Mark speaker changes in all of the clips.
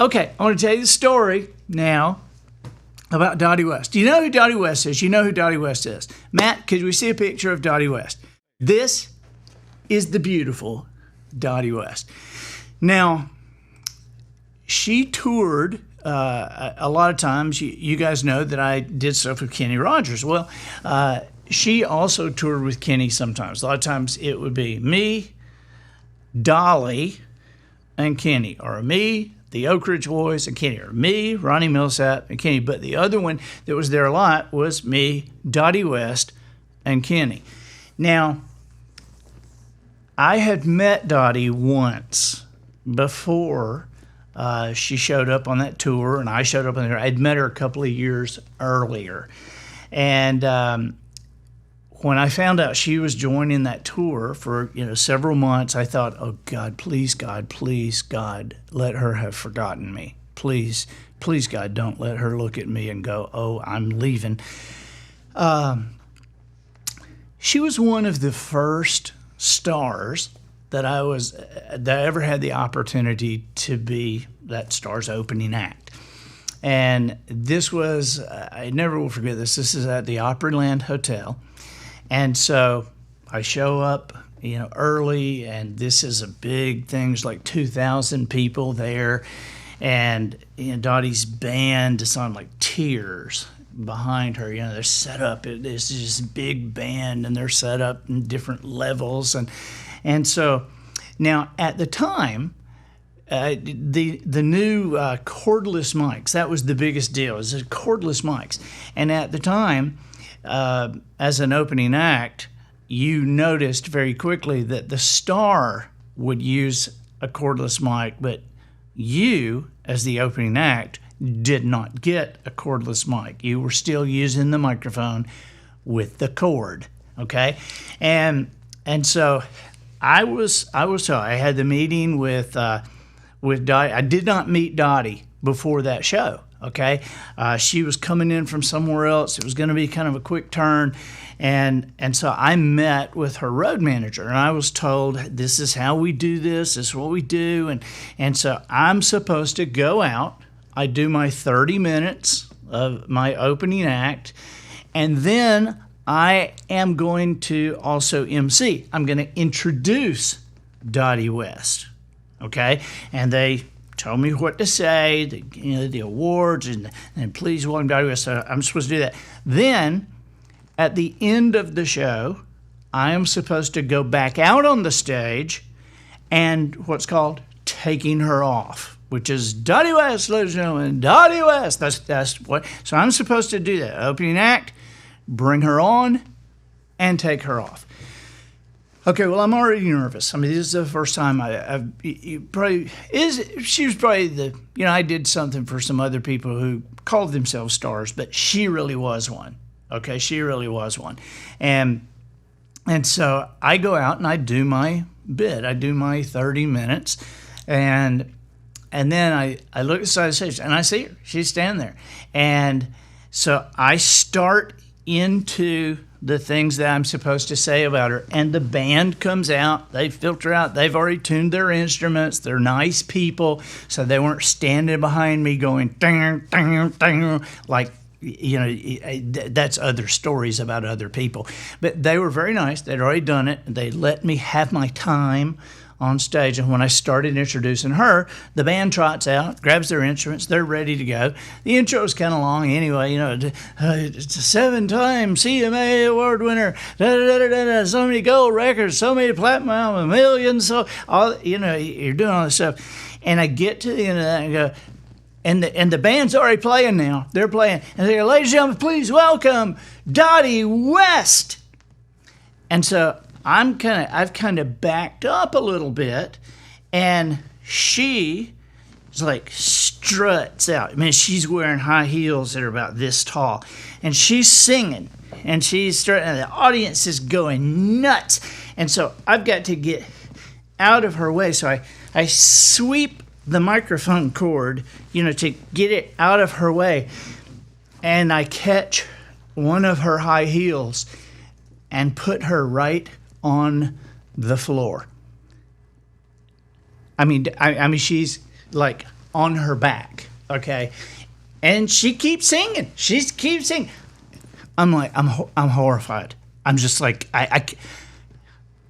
Speaker 1: Okay, I want to tell you the story now about Dottie West. Do you know who Dottie West is? You know who Dottie West is. Matt, could we see a picture of Dottie West? This is the beautiful Dottie West. Now, she toured a lot of times. You guys know that I did stuff with Kenny Rogers. Well, she also toured with Kenny sometimes. A lot of times it would be me, Dolly, and Kenny, or me, the Oak Ridge Boys, and Kenny, or me, Ronnie Millsap, and Kenny. But the other one that was there a lot was me, Dottie West, and Kenny. Now, I had met Dottie once before she showed up on that tour, and I showed up on there. I'd met her a couple of years earlier. And when I found out she was joining that tour for several months, I thought, oh God, please God, let her have forgotten me. Please God, don't let her look at me and go, oh, I'm leaving. She was one of the first stars that I ever had the opportunity to be that star's opening act. And this was, I never will forget this. This is at the Opryland Hotel. And so I show up, early, and this is a big thing. There's like 2,000 people there. And Dottie's band is on like tiers behind her. They're set up. It's this big band, and they're set up in different levels. And so now at the time, the new cordless mics, that was the biggest deal, is the cordless mics. And at the time, as an opening act, you noticed very quickly that the star would use a cordless mic, but you, as the opening act, did not get a cordless mic. You were still using the microphone with the cord, okay? And so I had the meeting with Dottie. I did not meet Dottie before that show. Okay, she was coming in from somewhere else. It was going to be kind of a quick turn, and so I met with her road manager, and I was told, this is how we do this. This is what we do, and so I'm supposed to go out. I do my 30 minutes of my opening act, and then I am going to also MC. I'm going to introduce Dottie West. Okay, and they told me what to say, the awards, and please welcome Dottie West. So I'm supposed to do that. Then, at the end of the show, I am supposed to go back out on the stage and what's called taking her off, which is Dottie West, ladies and gentlemen, Dottie West. That's what. So I'm supposed to do that. Opening act, bring her on, and take her off. Okay, well, I'm already nervous. I mean, this is the first time she was probably I did something for some other people who called themselves stars, but she really was one. Okay, she really was one. And so I go out and I do my bit. I do my 30 minutes. And then I look at the side of the stage and I see her. She's standing there. And so I start into the things that I'm supposed to say about her, and the band comes out. They filter out. They've already tuned their instruments. They're nice people, so they weren't standing behind me going ding, ding, ding, like that's other stories about other people. But they were very nice. They'd already done it. They let me have my time on stage, and when I started introducing her, the band trots out, grabs their instruments, they're ready to go. The intro's kind of long anyway, it's a 7-time CMA award winner, so many gold records, so many platinum albums, millions, so all you're doing all this stuff. And I get to the end of that and go, and the band's already playing now. They're playing, and they go, ladies and gentlemen, please welcome Dottie West. And so I've kind of backed up a little bit, and she like struts out. I mean, she's wearing high heels that are about this tall, and she's singing, and she's strutting, and the audience is going nuts. And so I've got to get out of her way. So I sweep the microphone cord, to get it out of her way, and I catch one of her high heels and put her right on the floor. I mean, she's like on her back, okay? And she keeps singing. She keeps singing. I'm like, I'm horrified. I'm just like, I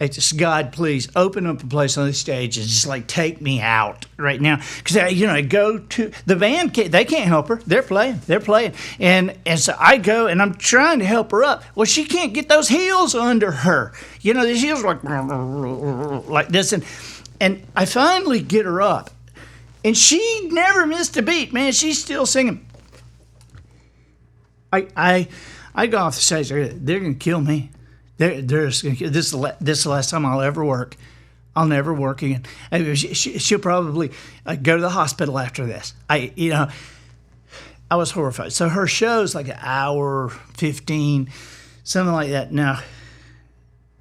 Speaker 1: just, God, please open up a place on the stage and just like take me out right now. Because, I go to the band, they can't help her. They're playing. And so I go and I'm trying to help her up. Well, she can't get those heels under her. The heels are like this. And I finally get her up. And she never missed a beat, man. She's still singing. I go off the stage. They're going to kill me. This is the last time I'll ever work. I'll never work again. She'll probably go to the hospital after this. I was horrified. So her show's like an hour 15, something like that. Now,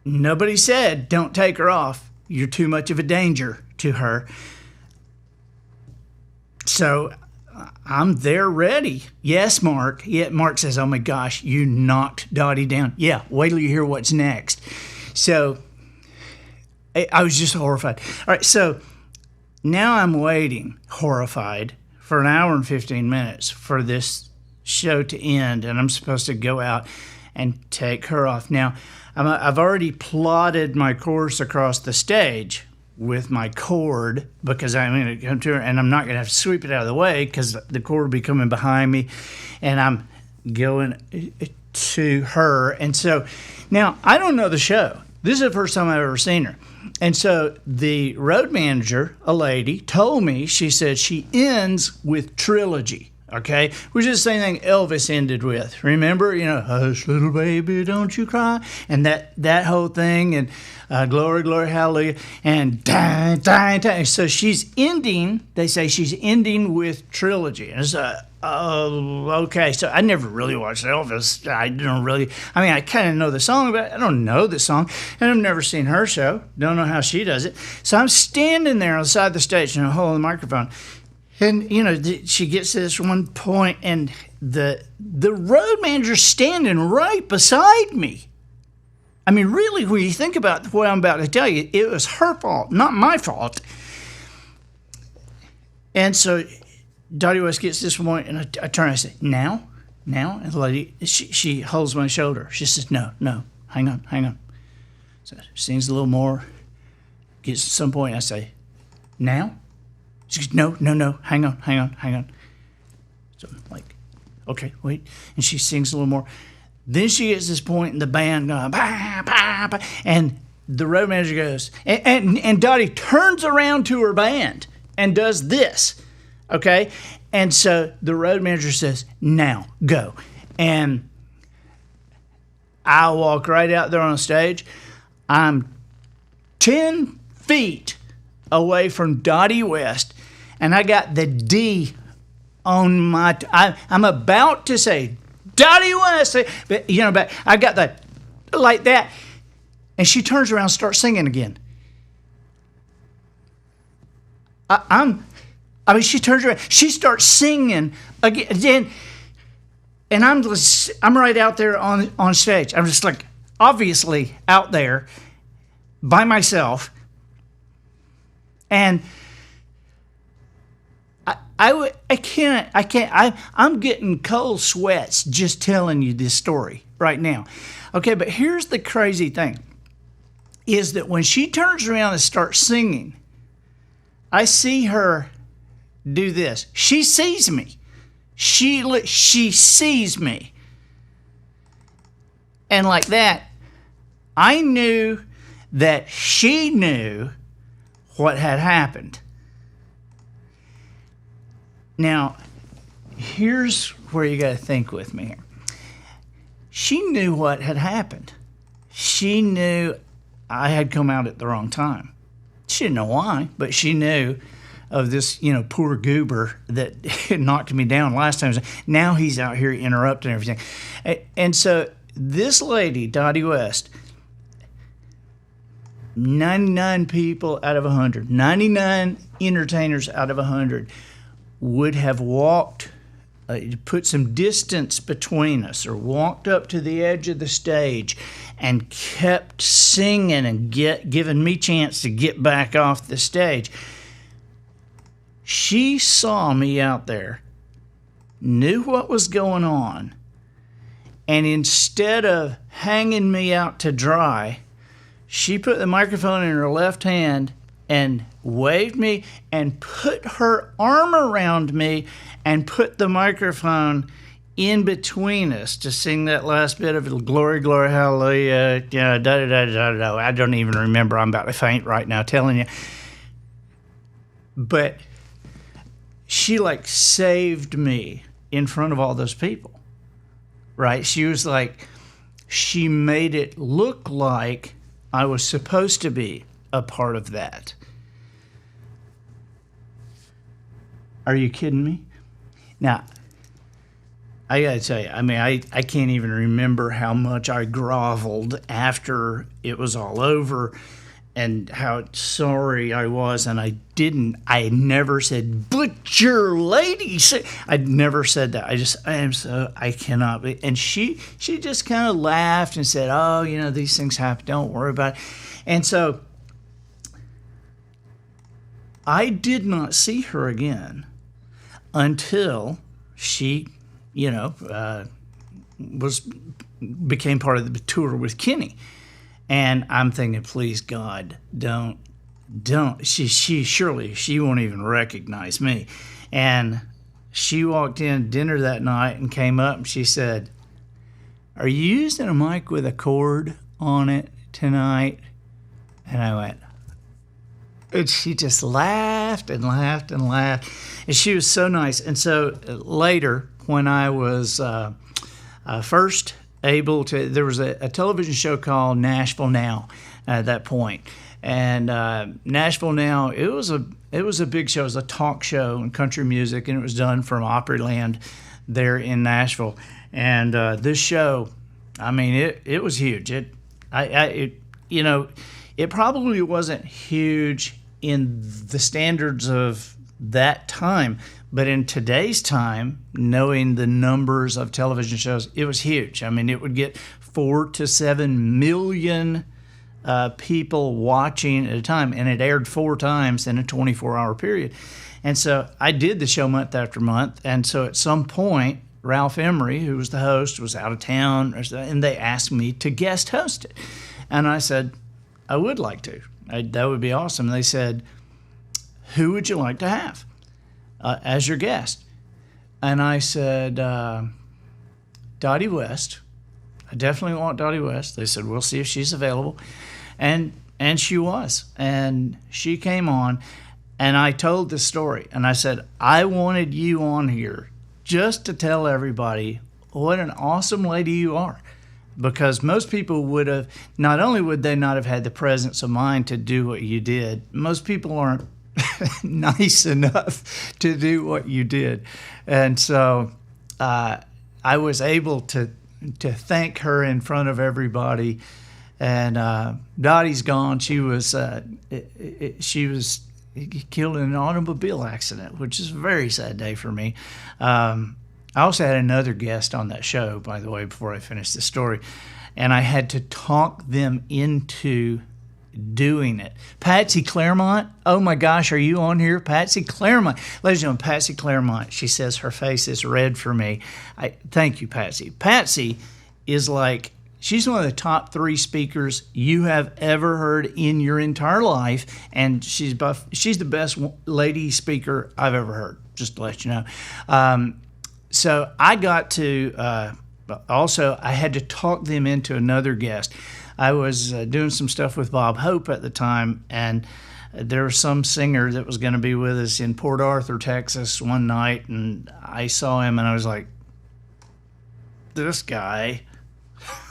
Speaker 1: nobody said don't take her off. You're too much of a danger to her. So I'm there ready. Yes, Mark. Yeah, Mark says, oh my gosh, you knocked Dottie down. Yeah, wait till you hear what's next. So I was just horrified. All right, so now I'm waiting, horrified, for an hour and 15 minutes for this show to end, and I'm supposed to go out and take her off. Now, I've already plotted my course across the stage with my cord, because I'm going to come to her and I'm not going to have to sweep it out of the way because the cord will be coming behind me, and I'm going to her. And so now I don't know the show. This is the first time I've ever seen her. And so the road manager, a lady, told me, she said she ends with Trilogy. Okay, which is the same thing Elvis ended with. Remember, hush, little baby, don't you cry, and that whole thing, and glory, glory, hallelujah, and die, die, die. So she's ending. They say she's ending with Trilogy, and it's okay. So I never really watched Elvis. I don't really. I kind of know the song, but I don't know the song, and I've never seen her show. Don't know how she does it. So I'm standing there on the side of the stage and holding the microphone. And, she gets to this one point, and the road manager's standing right beside me. Really, when you think about what I'm about to tell you, it was her fault, not my fault. And so Dottie West gets to this point, and I turn and I say, now? And the lady, she holds my shoulder. She says, no, hang on. So she sings a little more, gets to some point, and I say, now? She goes, no, hang on. So I'm like, okay, wait. And she sings a little more. Then she gets this point in the band going, bah, bah, bah, and the road manager goes, and Dottie turns around to her band and does this, okay? And so the road manager says, now, go. And I walk right out there on the stage. I'm 10 feet away from Dottie West, and I got the D on my. I'm about to say Dottie West, but but I got that like that, and she turns around and starts singing again. She turns around, she starts singing again, and I'm right out there on stage. I'm just like obviously out there by myself. And I can't. I'm getting cold sweats just telling you this story right now. Okay, but here's the crazy thing: is that when she turns around and starts singing, I see her do this. She sees me. She sees me, and like that, I knew that she knew what had happened. Now, here's where you got to think with me here. She knew what had happened. She knew I had come out at the wrong time. She didn't know why, but she knew of this, poor goober that knocked me down last time. Now he's out here interrupting everything. And so this lady, Dottie West, 99 people out of 100, 99 entertainers out of 100 would have walked, put some distance between us, or walked up to the edge of the stage and kept singing and giving me a chance to get back off the stage. She saw me out there, knew what was going on, and instead of hanging me out to dry, she put the microphone in her left hand and waved me and put her arm around me and put the microphone in between us to sing that last bit of Glory, Glory, Hallelujah. Da, da, da, da, da. I don't even remember. I'm about to faint right now telling you. But she like saved me in front of all those people, right? She was like, she made it look like I was supposed to be a part of that. Are you kidding me? Now, I gotta tell you, I mean, I can't even remember how much I groveled after it was all over and how sorry I was. And I never said, butcher lady. I'd never said that. I cannot be. And she just kind of laughed and said, oh, you know, these things happen. Don't worry about it. And so I did not see her again until she, you know, became part of the tour with Kenny. And I'm thinking, please God, don't. She surely won't even recognize me. And she walked in dinner that night and came up and she said, are you using a mic with a cord on it tonight? And I went, and she just laughed and laughed and laughed. And she was so nice. And so later, when I was first able to, there was a television show called Nashville Now at that point. And Nashville Now, it was a big show. It was a talk show in country music, and it was done from Opryland there in Nashville. And this show, I mean, it was huge. It probably wasn't huge in the standards of that time, but in today's time, knowing the numbers of television shows, it was huge. I mean, it would get 4 to 7 million people watching at a time, and it aired 4 times in a 24-hour period. And so I did the show month after month, and so at some point, Ralph Emery, who was the host, was out of town, and they asked me to guest host it. And I said, I would like to. That would be awesome. And they said, who would you like to have as your guest? And I said, Dottie West. I definitely want Dottie West. They said, we'll see if she's available. And she was. And she came on, and I told the story. And I said, I wanted you on here just to tell everybody what an awesome lady you are. Because most people would have, not only would they not have had the presence of mind to do what you did, most people aren't nice enough to do what you did. And so I was able to thank her in front of everybody. And Dottie's gone. She was killed in an automobile accident, which is a very sad day for me. I also had another guest on that show, by the way, before I finish the story, and I had to talk them into doing it. Patsy Claremont, oh my gosh, are you on here? Patsy Claremont. Ladies and gentlemen, Patsy Claremont, she says her face is red for me. Thank you, Patsy. Patsy is like, she's one of the top 3 speakers you have ever heard in your entire life, and she's the best lady speaker I've ever heard, just to let you know. So I got to, also, I had to talk them into another guest. I was doing some stuff with Bob Hope at the time, and there was some singer that was going to be with us in Port Arthur, Texas one night, and I saw him, and I was like, this guy,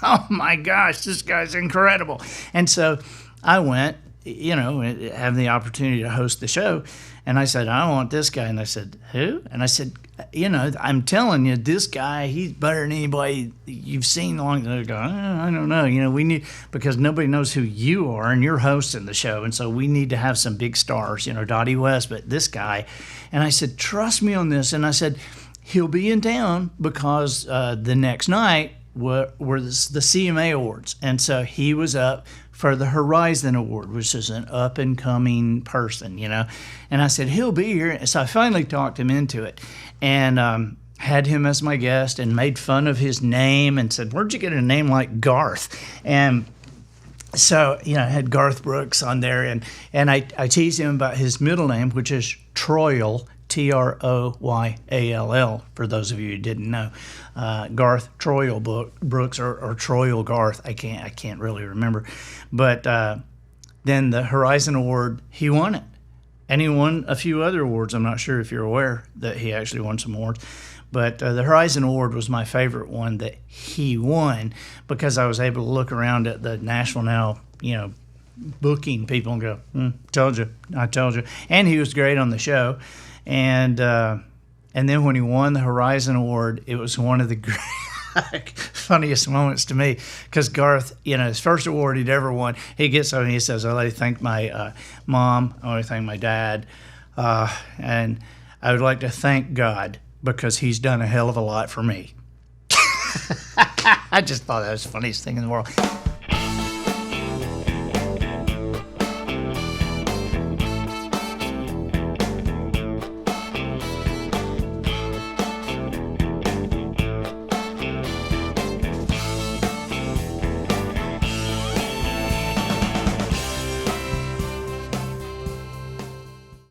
Speaker 1: oh my gosh, this guy's incredible. And so I went, you know, having the opportunity to host the show, and I said, I want this guy. And they said, who? And I said, you know, I'm telling you, this guy, he's better than anybody you've seen long. They go, I don't know. You know, we need, because nobody knows who you are, and you're hosting the show. And so we need to have some big stars, you know, Dottie West, but this guy. And I said, trust me on this. And I said, he'll be in town because the next night were the CMA Awards. And so he was up for the Horizon Award, which is an up-and-coming person, you know. And I said, he'll be here. So I finally talked him into it and had him as my guest and made fun of his name and said, where'd you get a name like Garth? And so, you know, I had Garth Brooks on there, and I teased him about his middle name, which is Troyal, Troyall, for those of you who didn't know. Garth Troyal Brooks or Troyal Garth, I can't really remember. But then the Horizon Award, he won it. And he won a few other awards. I'm not sure if you're aware that he actually won some awards. But the Horizon Award was my favorite one that he won because I was able to look around at the Nashville Now, you know, booking people and go, I told you. And he was great on the show. And then when he won the Horizon Award, it was one of the funniest moments to me because Garth, you know, his first award he'd ever won, he gets up and he says, I want to thank my mom, I want to thank my dad, and I would like to thank God because he's done a hell of a lot for me. I just thought that was the funniest thing in the world.